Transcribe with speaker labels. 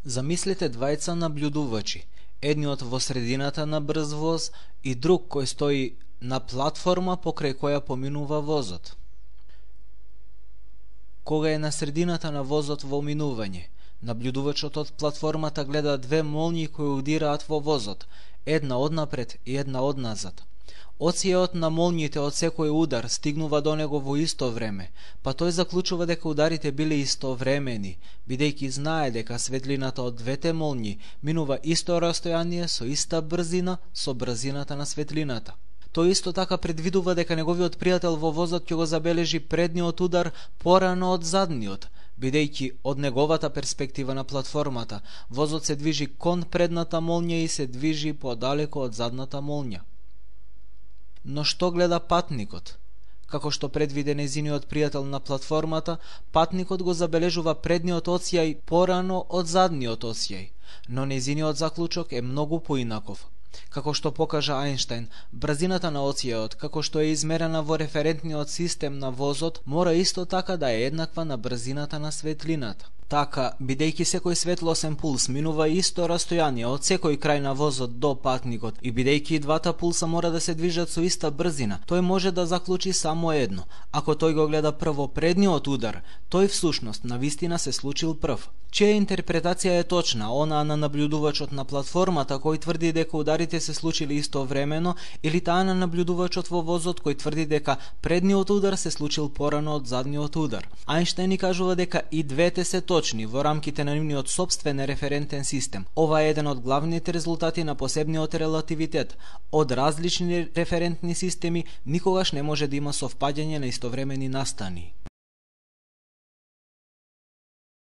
Speaker 1: Замислете двајца наблюдувачи, едниот во средината на брз воз и друг кој стои на платформа покрај која поминува возот. Кога е на средината на возот во минување, наблюдувачот од платформата гледа две молњи кои удираат во возот, една однапред и една одназад. Оцијаот на молњите од секој удар стигнува до него во исто време, па тој заклучува дека ударите биле истовремени, бидејќи знае дека светлината од двете молњи минува исто растојание со иста брзина со брзината на светлината. Тој исто така предвидува дека неговиот пријател во возот ќе го забележи предниот удар порано од задниот, бидејќи од неговата перспектива на платформата возот се движи кон предната молња и се движи подалеку од задната молња. Но што гледа патникот? Како што предвиде незиниот пријател на платформата, патникот го забележува предниот оцјај порано од задниот оцјај, но незиниот заклучок е многу поинаков. Како што покажа Ајнштајн, брзината на оцјајот, како што е измерена во референтниот систем на возот, мора исто така да е еднаква на брзината на светлината. Така, бидејќи секој светлосен пулс минува исто растојание од секој крај на возот до патникот и бидејќи и двата пулса мора да се движат со иста брзина, тој може да заклучи само едно. Ако тој го гледа прво предниот удар, тој всушност навистина се случил прв. Чија интерпретација е точна, онаа на наблюдувачот на платформата кој тврди дека ударите се случили истовремено или таа на наблюдувачот во возот кој тврди дека предниот удар се случил порано од задниот удар? Ајнштајн ни кажува дека и двете се точни во рамките на нивниот сопствен референтен систем. Ова е еден од главните резултати на посебниот релативитет. Од различни референтни системи никогаш не може да има совпаѓање на истовремени настани.